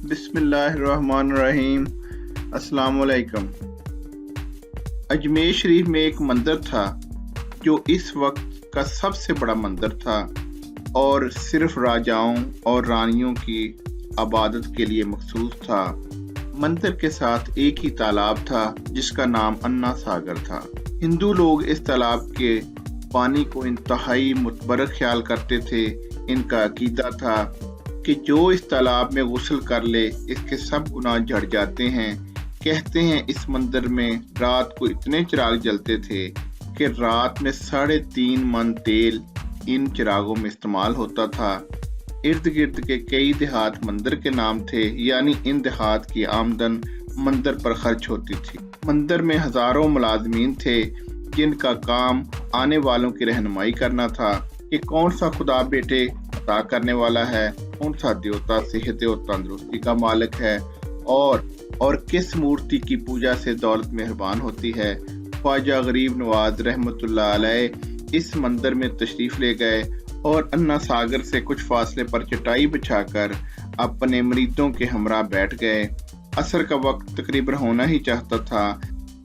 बिस्मिल्लाहिर्रहमानिर्रहीम। अस्सलाम वालेकुम। अजमेर शरीफ में एक मंदिर था जो इस वक्त का सबसे बड़ा मंदिर था और सिर्फ राजाओं और रानियों की इबादत के लिए मखसूस था। मंदिर के साथ एक ही तालाब था जिसका नाम अन्ना सागर था। हिंदू लोग इस तालाब के पानी को इंतहाई मुतबरक ख्याल करते थे। इनका अकीदा था कि जो इस तालाब में गुस्ल कर ले इसके सब गुनाह झड़ जाते हैं। कहते हैं इस मंदिर में रात को इतने चिराग जलते थे कि रात में 3.5 मन तेल इन चिरागों में इस्तेमाल होता था। इर्द गिर्द के कई देहात मंदिर के नाम थे, यानी इन देहात की आमदन मंदिर पर खर्च होती थी। मंदिर में हजारों मुलाजमीन थे जिनका काम आने वालों की रहनुमाई करना था कि कौन सा खुदा बेटे अता करने वाला है, कौन सा देवता सेहत और तंदुरुस्ती का मालिक है और किस मूर्ति की पूजा से दौलत मेहरबान होती है। ख्वाजा गरीब नवाज रहमतुल्लाह अलैह इस मंदिर में तशरीफ ले गए और अन्ना सागर से कुछ फासले पर चटाई बिछाकर अपने मरीदों के हमरा बैठ गए। असर का वक्त तकरीबन होना ही चाहता था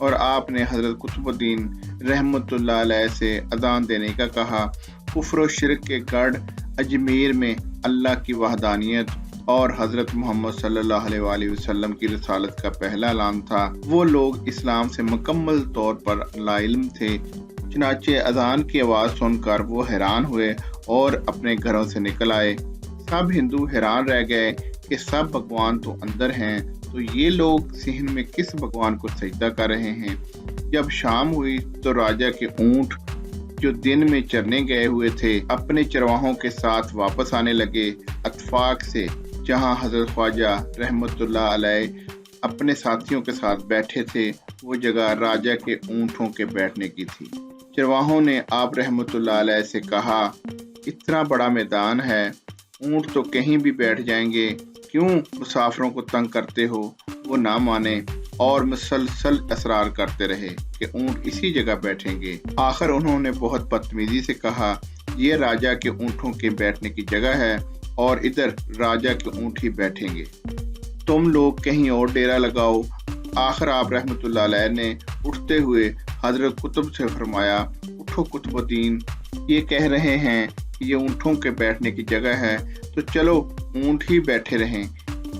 और आपने हजरत कुतुबुद्दीन रहमतुल्लाह अलैह से अजान देने का कहा। कुफ्र और शिरक के गढ़ अजमेर में अल्लाह की वहदानियत और हजरत मोहम्मद सल्लल्लाहु अलैहि वसल्लम की रसालत का पहला ऐलान था। वो लोग इस्लाम से मुकम्मल तौर पर लाइल्म थे। चनाचे अजान की आवाज़ सुनकर वो हैरान हुए और अपने घरों से निकल आए। सब हिंदू हैरान रह गए कि सब भगवान तो अंदर हैं, तो ये लोग सिहन में किस भगवान को सजदा कर रहे हैं। जब शाम हुई तो राजा के ऊंट जो दिन में चरने गए हुए थे अपने चरवाहों के साथ वापस आने लगे। अतफाक से जहां हजरत ख्वाजा रहमतुल्लाह अलैह अपने साथियों के साथ बैठे थे वो जगह राजा के ऊंटों के बैठने की थी। चरवाहों ने आप रहमतुल्लाह अलैह से कहा, इतना बड़ा मैदान है, ऊंट तो कहीं भी बैठ जाएंगे, क्यों मुसाफिरों को तंग करते हो। वो ना माने और मुसलसल असरार करते रहे कि ऊंट इसी जगह बैठेंगे। आखिर उन्होंने बहुत बदतमीजी से कहा, ये राजा के ऊंटों के बैठने की जगह है और इधर राजा के ऊंट ही बैठेंगे, तुम लोग कहीं और डेरा लगाओ। आखिर आप रहमतुल्लाह अलैह ने उठते हुए हजरत कुतुब से फरमाया, उठो कुतुबुद्दीन, ये कह रहे हैं कि ये ऊंटों के बैठने की जगह है, तो चलो ऊंट ही बैठे रहें।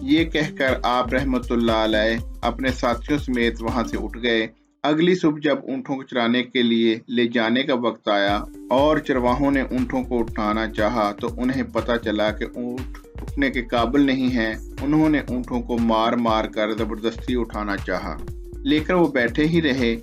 ये कहकर आप रहमतुल्लाह अलैह अपने साथियों समेत वहां से उठ गए। अगली सुबह जब ऊंटों को चराने के लिए ले जाने का वक्त आया और चरवाहों ने ऊंटों को उठाना चाहा तो उन्हें पता चला कि ऊंट उठने के काबिल नहीं हैं। उन्होंने ऊंटों को मार मार कर जबरदस्ती उठाना चाहा, लेकर वो बैठे ही रहे।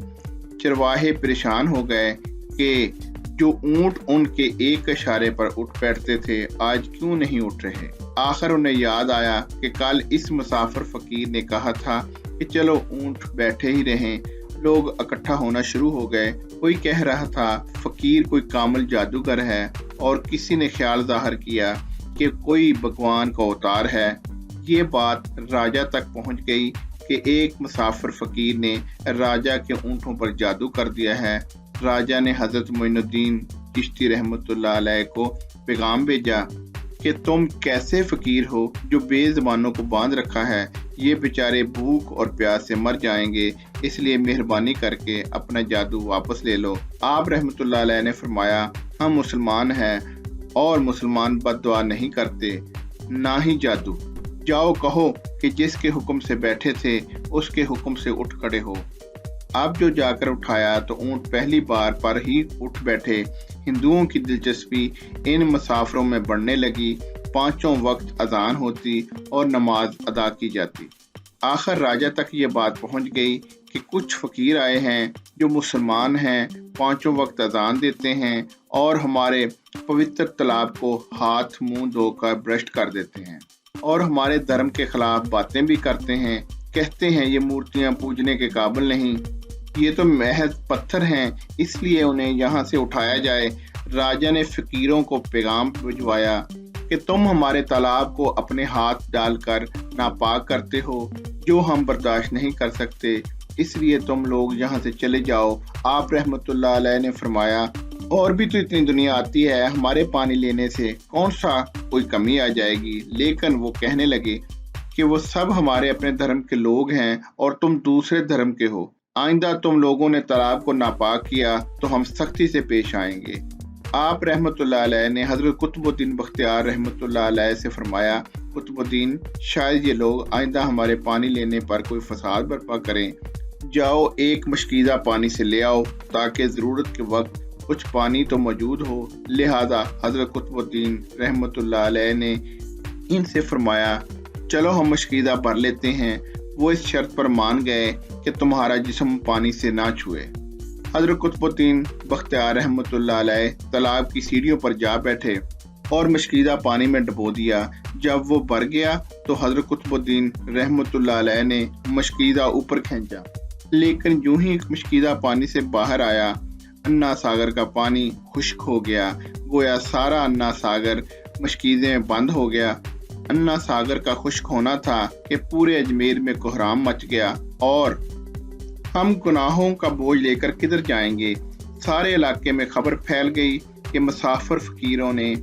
चरवाहे परेशान हो गए कि जो ऊंट उनके एक इशारे पर उठ बैठते थे आज क्यों नहीं उठ रहे। आखिर उन्हें याद आया कि कल इस मुसाफिर फकीर ने कहा था कि चलो ऊंट बैठे ही रहें। लोग इकट्ठा होना शुरू हो गए। कोई कह रहा था फकीर कोई कामिल जादूगर है और किसी ने ख्याल जाहिर किया कि कोई भगवान का अवतार है। ये बात राजा तक पहुंच गई कि एक मुसाफिर फकीर ने राजा के ऊंटों पर जादू कर दिया है। राजा ने हजरत मोइनुद्दीन चिश्ती रहमतुल्लाह अलैह को पैगाम भेजा कि तुम कैसे फकीर हो जो बेज़बानों को बांध रखा है, ये बेचारे भूख और प्यास से मर जाएंगे, इसलिए मेहरबानी करके अपना जादू वापस ले लो। आप रहमतुल्लाह अलैह ने फरमाया, हम मुसलमान हैं और मुसलमान बद्दुआ नहीं करते, ना ही जादू। जाओ कहो कि जिसके हुक्म से बैठे थे उसके हुक्म से उठ खड़े हो। अब जो जाकर उठाया तो ऊंट पहली बार पर ही उठ बैठे। हिंदुओं की दिलचस्पी इन मुसाफिरों में बढ़ने लगी। पांचों वक्त अजान होती और नमाज अदा की जाती। आखिर राजा तक ये बात पहुंच गई कि कुछ फकीर आए हैं जो मुसलमान हैं, पांचों वक्त अजान देते हैं और हमारे पवित्र तालाब को हाथ मुंह धोकर ब्रश कर देते हैं और हमारे धर्म के खिलाफ बातें भी करते हैं। कहते हैं ये मूर्तियां पूजने के काबिल नहीं, ये तो महज पत्थर हैं, इसलिए उन्हें यहाँ से उठाया जाए। राजा ने फकीरों को पैगाम भिजवाया कि तुम हमारे तालाब को अपने हाथ डालकर नापाक करते हो, जो हम बर्दाश्त नहीं कर सकते, इसलिए तुम लोग यहाँ से चले जाओ। आप रहमतुल्लाह अलैह ने फरमाया, और भी तो इतनी दुनिया आती है, हमारे पानी लेने से कौन सा कोई कमी आ जाएगी। लेकिन वो कहने लगे, کہ وہ سب ہمارے اپنے دھرم کے لوگ ہیں اور تم دوسرے دھرم کے ہو۔ آئندہ تم لوگوں نے تالاب کو ناپاک کیا تو ہم سختی سے پیش آئیں گے۔ آپ رحمت اللہ علیہ نے حضرت قطب الدین بختیار رحمت اللہ علیہ سے فرمایا، قطب الدین، شاید یہ لوگ آئندہ ہمارے پانی لینے پر کوئی فساد برپا کریں۔ جاؤ ایک مشکیزہ پانی سے لے آؤ تاکہ ضرورت کے وقت کچھ پانی تو موجود ہو۔ لہذا حضرت قطب الدین رحمت اللہ علیہ نے ان سے فرمایا، چلو ہم مشکیزہ بھر لیتے ہیں۔ وہ اس شرط پر مان گئے کہ تمہارا جسم پانی سے نہ چھوئے۔ حضرت قطب الدین بختیار رحمت اللہ علیہ تالاب کی سیڑھیوں پر جا بیٹھے اور مشکیزہ پانی میں ڈبو دیا۔ جب وہ بھر گیا تو حضرت قطب الدین رحمت اللہ علیہ نے مشکیزہ اوپر کھینچا، لیکن یوں ہی مشکیزہ پانی سے باہر آیا، انا ساگر کا پانی خشک ہو گیا، گویا سارا انا ساگر مشکیزے میں بند ہو گیا۔ انا ساگر کا خشک ہونا تھا کہ پورے اجمیر میں کوہرام مچ گیا اور ہم گناہوں کا بوجھ لے کر کدھر جائیں گے۔ سارے علاقے میں خبر پھیل گئی کہ مسافر فقیروں نے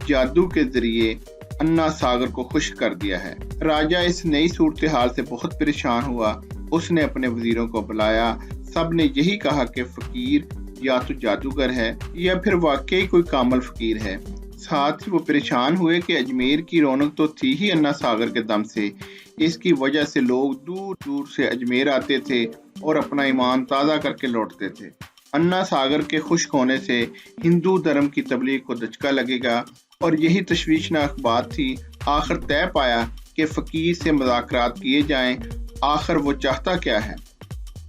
جادو کے ذریعے انا ساگر کو خشک کر دیا ہے۔ راجہ اس نئی صورتحال سے بہت پریشان ہوا۔ اس نے اپنے وزیروں کو بلایا۔ سب نے یہی کہا کہ فقیر یا تو جادوگر ہے یا پھر واقعی کوئی کامل فقیر ہے۔ ساتھ ہی وہ پریشان ہوئے کہ اجمیر کی رونق تو تھی ہی انا ساگر کے دم سے، اس کی وجہ سے لوگ دور دور سے اجمیر آتے تھے اور اپنا ایمان تازہ کر کے لوٹتے تھے۔ انا ساگر کے خشک ہونے سے ہندو دھرم کی تبلیغ کو دھچکا لگے گا اور یہی تشویشناک بات تھی۔ آخر طے پایا کہ فقیر سے مذاکرات کیے جائیں۔ آخر وہ چاہتا کیا ہے؟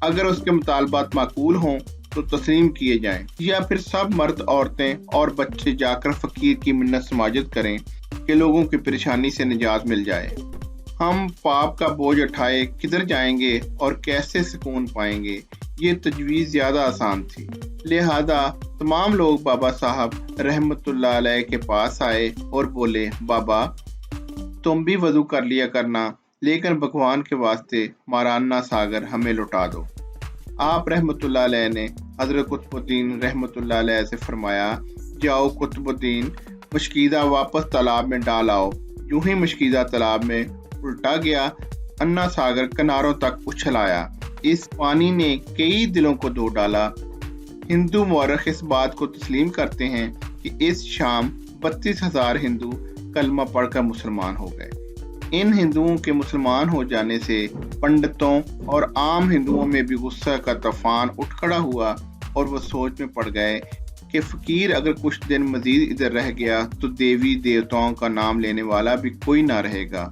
اگر اس کے مطالبات معقول ہوں تو تسلیم کیے جائیں، یا پھر سب مرد، عورتیں اور بچے جا کر فقیر کی منت سماجت کریں کہ لوگوں کی پریشانی سے نجات مل جائے۔ ہم پاپ کا بوجھ اٹھائے کدھر جائیں گے اور کیسے سکون پائیں گے؟ یہ تجویز زیادہ آسان تھی۔ لہذا تمام لوگ بابا صاحب رحمت اللہ علیہ کے پاس آئے اور بولے، بابا تم بھی وضو کر لیا کرنا، لیکن بھگوان کے واسطے مارانا ساگر ہمیں لوٹا دو۔ آپ رحمت اللہ علیہ نے حضرت قطب الدین رحمت اللہ علیہ سے فرمایا، جاؤ قطب الدین، مشکیزہ واپس تالاب میں ڈال آؤ۔ یوں ہی مشکیزہ تالاب میں الٹا گیا، انا ساگر کناروں تک اچھل آیا۔ اس پانی نے کئی دلوں کو دھو ڈالا۔ ہندو مورخ اس بات کو تسلیم کرتے ہیں کہ اس شام 32,000 ہندو کلمہ پڑھ کر مسلمان ہو گئے۔ ان ہندوؤں کے مسلمان ہو جانے سے پنڈتوں اور عام ہندوؤں میں بھی غصہ کا طوفان اٹھ کھڑا ہوا اور وہ سوچ میں پڑ گئے کہ فقیر اگر کچھ دن مزید ادھر رہ گیا تو دیوی دیوتاؤں کا نام لینے والا بھی کوئی نہ رہے گا۔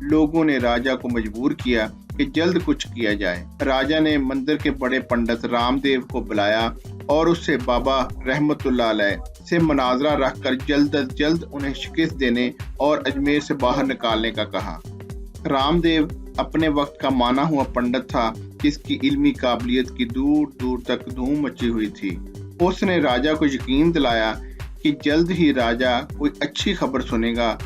لوگوں نے راجہ کو مجبور کیا کہ جلد کچھ کیا جائے۔ راجہ نے مندر کے بڑے پنڈت رام دیو کو بلایا اور اس سے بابا رحمت اللہ علیہ سے مناظرہ رکھ کر جلد از جلد انہیں شکست دینے اور اجمیر سے باہر نکالنے کا کہا۔ رام دیو اپنے وقت کا مانا ہوا پنڈت تھا، جس کی علمی قابلیت کی دور دور تک دھوم مچی ہوئی تھی۔ اس نے راجہ کو یقین دلایا کہ جلد ہی راجہ کوئی اچھی خبر سنے گا۔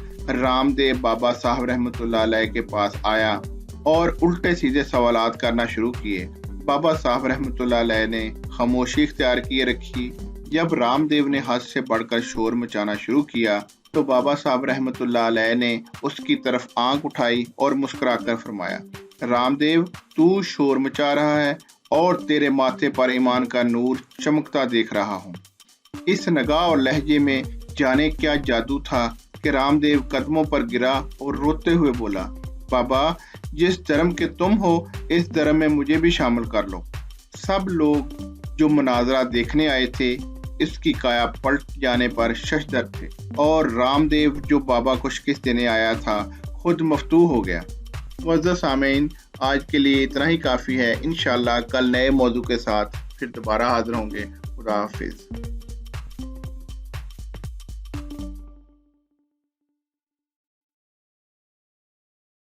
رام دیو بابا صاحب رحمت اللہ علیہ کے پاس آیا اور الٹے سیدھے سوالات کرنا شروع کیے۔ بابا صاحب رحمت اللہ علیہ نے خاموشی اختیار کیے رکھی۔ جب رام دیو نے حد سے بڑھ کر شور مچانا شروع کیا تو بابا صاحب رحمت اللہ علیہ نے اس کی طرف آنکھ اٹھائی اور مسکرا کر فرمایا، رام دیو، تو شور مچا رہا ہے اور تیرے ماتھے پر ایمان کا نور چمکتا دیکھ رہا ہوں۔ اس نگاہ اور لہجے میں جانے کیا جادو تھا کہ رام دیو قدموں پر گرا اور روتے ہوئے بولا، بابا جس دھرم کے تم ہو اس دھرم میں مجھے بھی شامل کر لو۔ سب لوگ جو مناظرہ دیکھنے آئے تھے اس کی کایا پلٹ جانے پر ششدر تھے اور رام دیو جو بابا کو شکست دینے آیا تھا خود مفتوح ہو گیا۔ معزز سامعین، آج کے لیے اتنا ہی کافی ہے۔ انشاءاللہ کل نئے موضوع کے ساتھ پھر دوبارہ حاضر ہوں گے۔ خدا حافظ۔